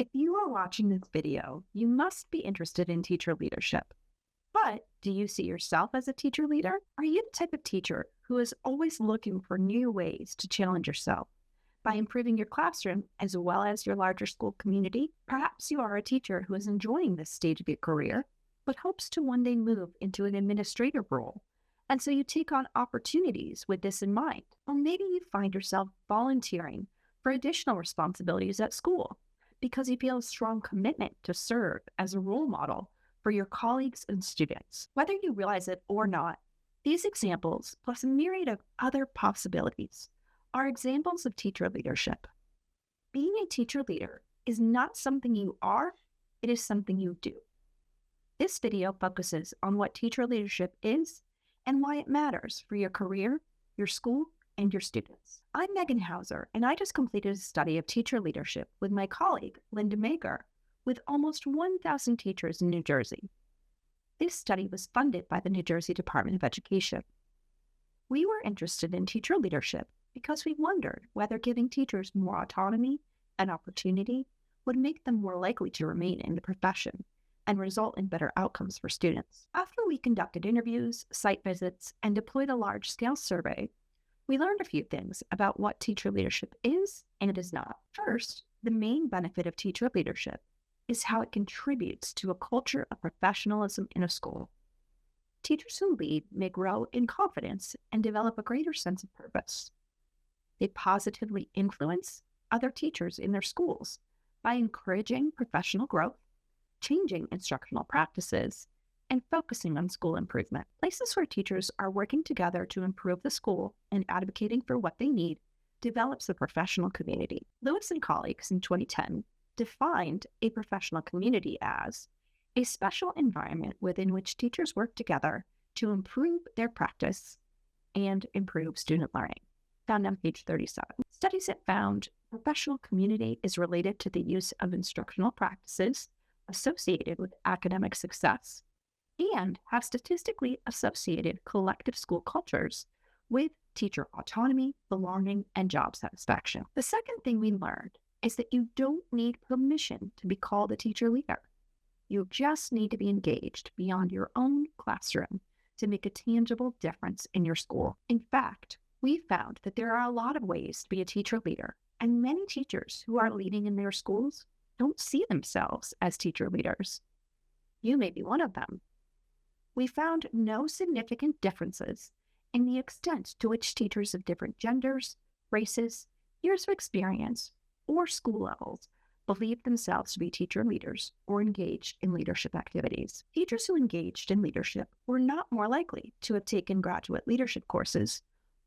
If you are watching this video, you must be interested in teacher leadership. But do you see yourself as a teacher leader? Are you the type of teacher who is always looking for new ways to challenge yourself by improving your classroom as well as your larger school community? Perhaps you are a teacher who is enjoying this stage of your career, but hopes to one day move into an administrative role. And so you take on opportunities with this in mind. Or maybe you find yourself volunteering for additional responsibilities at school because you feel a strong commitment to serve as a role model for your colleagues and students. Whether you realize it or not, these examples, plus a myriad of other possibilities, are examples of teacher leadership. Being a teacher leader is not something you are, it is something you do. This video focuses on what teacher leadership is and why it matters for your career, your school, and your students. I'm Megan Hauser, and I just completed a study of teacher leadership with my colleague, Linda Mager, with almost 1,000 teachers in New Jersey. This study was funded by the New Jersey Department of Education. We were interested in teacher leadership because we wondered whether giving teachers more autonomy and opportunity would make them more likely to remain in the profession and result in better outcomes for students. After we conducted interviews, site visits, and deployed a large-scale survey, we learned a few things about what teacher leadership is and is not. First, the main benefit of teacher leadership is how it contributes to a culture of professionalism in a school. Teachers who lead may grow in confidence and develop a greater sense of purpose. They positively influence other teachers in their schools by encouraging professional growth, changing instructional practices, and focusing on school improvement. Places where teachers are working together to improve the school and advocating for what they need develops a professional community. Lewis and colleagues in 2010 defined a professional community as a special environment within which teachers work together to improve their practice and improve student learning, found on page 37. Studies have found professional community is related to the use of instructional practices associated with academic success and have statistically associated collective school cultures with teacher autonomy, belonging, and job satisfaction. The second thing we learned is that you don't need permission to be called a teacher leader. You just need to be engaged beyond your own classroom to make a tangible difference in your school. In fact, we found that there are a lot of ways to be a teacher leader, and many teachers who are leading in their schools don't see themselves as teacher leaders. You may be one of them. We found no significant differences in the extent to which teachers of different genders, races, years of experience, or school levels believed themselves to be teacher leaders or engaged in leadership activities. Teachers who engaged in leadership were not more likely to have taken graduate leadership courses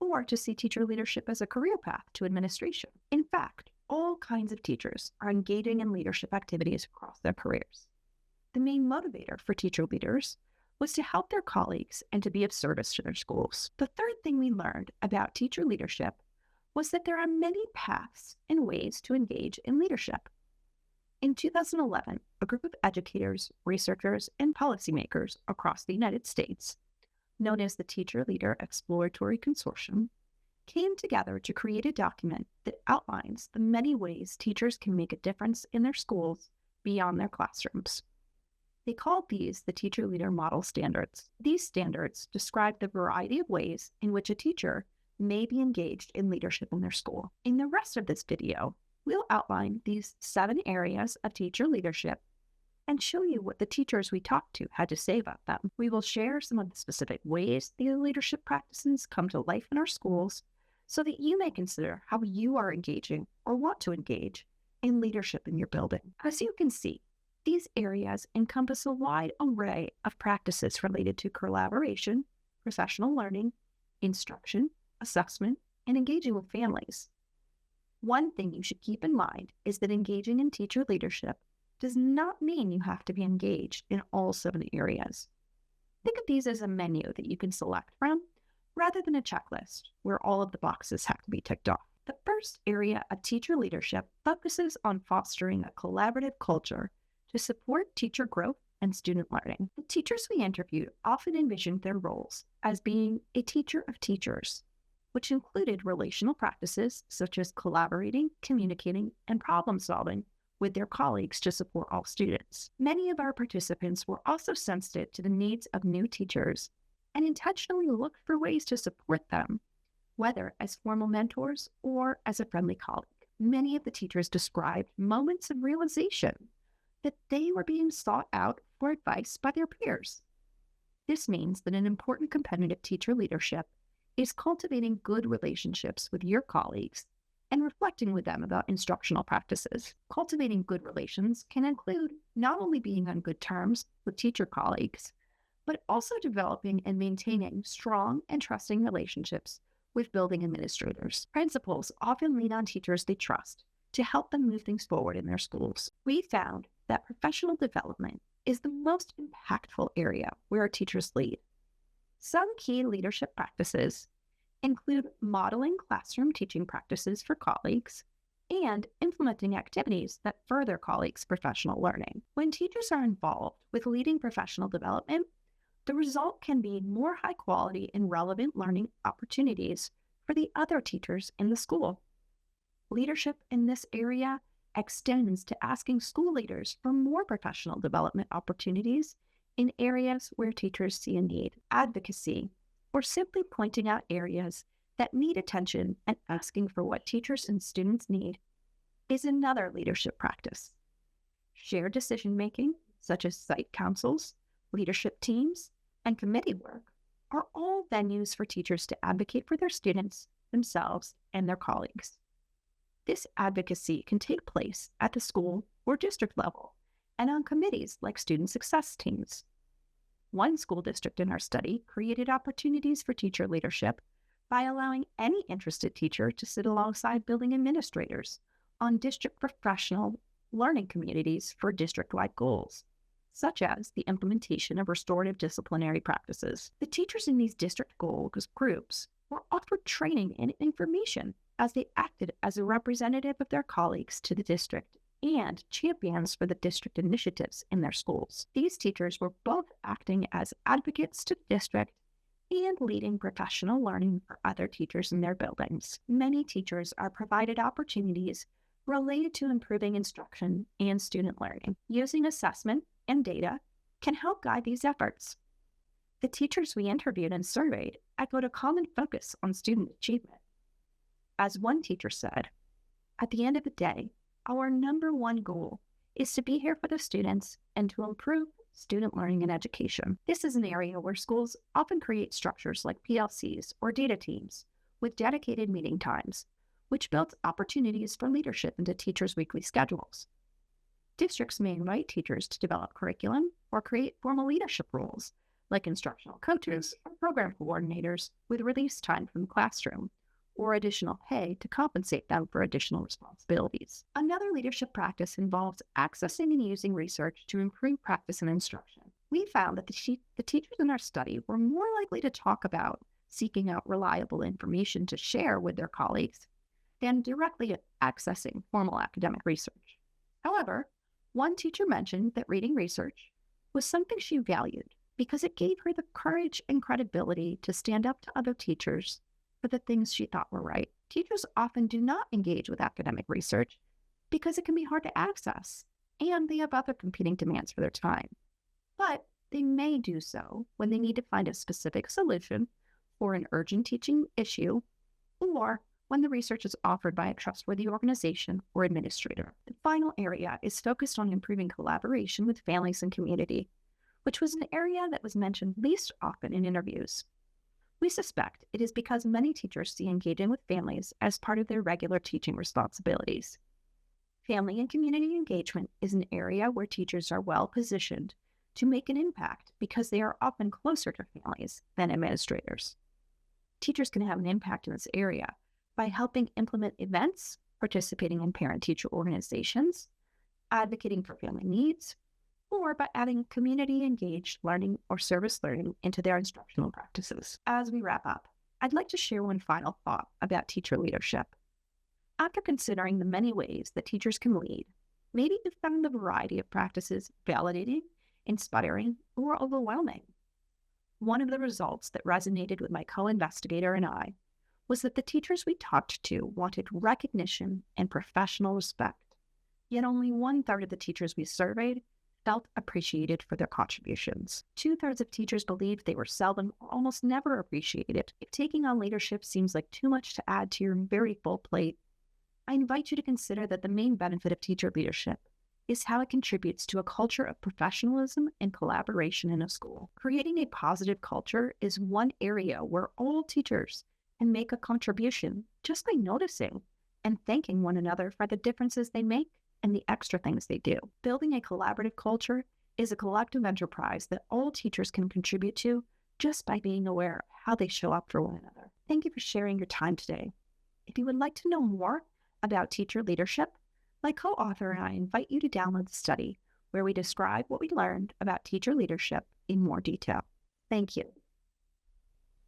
or to see teacher leadership as a career path to administration. In fact, all kinds of teachers are engaging in leadership activities across their careers. The main motivator for teacher leaders was to help their colleagues and to be of service to their schools. The third thing we learned about teacher leadership was that there are many paths and ways to engage in leadership. In 2011, a group of educators, researchers, and policymakers across the United States, known as the Teacher Leader Exploratory Consortium, came together to create a document that outlines the many ways teachers can make a difference in their schools beyond their classrooms. They called these the Teacher Leader Model Standards. These standards describe the variety of ways in which a teacher may be engaged in leadership in their school. In the rest of this video, we'll outline these 7 areas of teacher leadership and show you what the teachers we talked to had to say about them. We will share some of the specific ways these leadership practices come to life in our schools so that you may consider how you are engaging or want to engage in leadership in your building. As you can see, these areas encompass a wide array of practices related to collaboration, professional learning, instruction, assessment, and engaging with families. One thing you should keep in mind is that engaging in teacher leadership does not mean you have to be engaged in all 7 areas. Think of these as a menu that you can select from rather than a checklist where all of the boxes have to be ticked off. The first area of teacher leadership focuses on fostering a collaborative culture to support teacher growth and student learning. The teachers we interviewed often envisioned their roles as being a teacher of teachers, which included relational practices such as collaborating, communicating, and problem solving with their colleagues to support all students. Many of our participants were also sensitive to the needs of new teachers and intentionally looked for ways to support them, whether as formal mentors or as a friendly colleague. Many of the teachers described moments of realization that they were being sought out for advice by their peers. This means that an important component of teacher leadership is cultivating good relationships with your colleagues and reflecting with them about instructional practices. Cultivating good relations can include not only being on good terms with teacher colleagues, but also developing and maintaining strong and trusting relationships with building administrators. Principals often lean on teachers they trust to help them move things forward in their schools. We found that professional development is the most impactful area where our teachers lead. Some key leadership practices include modeling classroom teaching practices for colleagues and implementing activities that further colleagues' professional learning. When teachers are involved with leading professional development, the result can be more high quality and relevant learning opportunities for the other teachers in the school. Leadership in this area extends to asking school leaders for more professional development opportunities in areas where teachers see a need. Advocacy, or simply pointing out areas that need attention and asking for what teachers and students need, is another leadership practice. Shared decision-making, such as site councils, leadership teams, and committee work, are all venues for teachers to advocate for their students, themselves, and their colleagues. This advocacy can take place at the school or district level and on committees like student success teams. One school district in our study created opportunities for teacher leadership by allowing any interested teacher to sit alongside building administrators on district professional learning communities for district-wide goals, such as the implementation of restorative disciplinary practices. The teachers in these district goal groups were offered training and information as they acted as a representative of their colleagues to the district and champions for the district initiatives in their schools. These teachers were both acting as advocates to the district and leading professional learning for other teachers in their buildings. Many teachers are provided opportunities related to improving instruction and student learning. Using assessment and data can help guide these efforts. The teachers we interviewed and surveyed echoed a common focus on student achievement. As one teacher said, "At the end of the day, our number one goal is to be here for the students and to improve student learning and education." This is an area where schools often create structures like PLCs or data teams with dedicated meeting times, which builds opportunities for leadership into teachers' weekly schedules. Districts may invite teachers to develop curriculum or create formal leadership roles, like instructional coaches or program coordinators with release time from the classroom, or additional pay to compensate them for additional responsibilities. Another leadership practice involves accessing and using research to improve practice and instruction. We found that the teachers in our study were more likely to talk about seeking out reliable information to share with their colleagues than directly accessing formal academic research. However, one teacher mentioned that reading research was something she valued because it gave her the courage and credibility to stand up to other teachers for the things she thought were right. Teachers often do not engage with academic research because it can be hard to access, and they have other competing demands for their time. But they may do so when they need to find a specific solution for an urgent teaching issue, or when the research is offered by a trustworthy organization or administrator. The final area is focused on improving collaboration with families and community, which was an area that was mentioned least often in interviews. We suspect it is because many teachers see engaging with families as part of their regular teaching responsibilities. Family and community engagement is an area where teachers are well positioned to make an impact because they are often closer to families than administrators. Teachers can have an impact in this area by helping implement events, participating in parent-teacher organizations, advocating for family needs, or by adding community-engaged learning or service learning into their instructional practices. As we wrap up, I'd like to share one final thought about teacher leadership. After considering the many ways that teachers can lead, maybe you found the variety of practices validating, inspiring, or overwhelming. One of the results that resonated with my co-investigator and I was that the teachers we talked to wanted recognition and professional respect, Yet only 1/3 of the teachers we surveyed felt appreciated for their contributions. 2/3 of teachers believed they were seldom or almost never appreciated. If taking on leadership seems like too much to add to your very full plate, I invite you to consider that the main benefit of teacher leadership is how it contributes to a culture of professionalism and collaboration in a school. Creating a positive culture is one area where all teachers can make a contribution just by noticing and thanking one another for the differences they make and the extra things they do. Building a collaborative culture is a collective enterprise that all teachers can contribute to just by being aware of how they show up for one another. Thank you for sharing your time today. If you would like to know more about teacher leadership, my co-author and I invite you to download the study where we describe what we learned about teacher leadership in more detail. Thank you.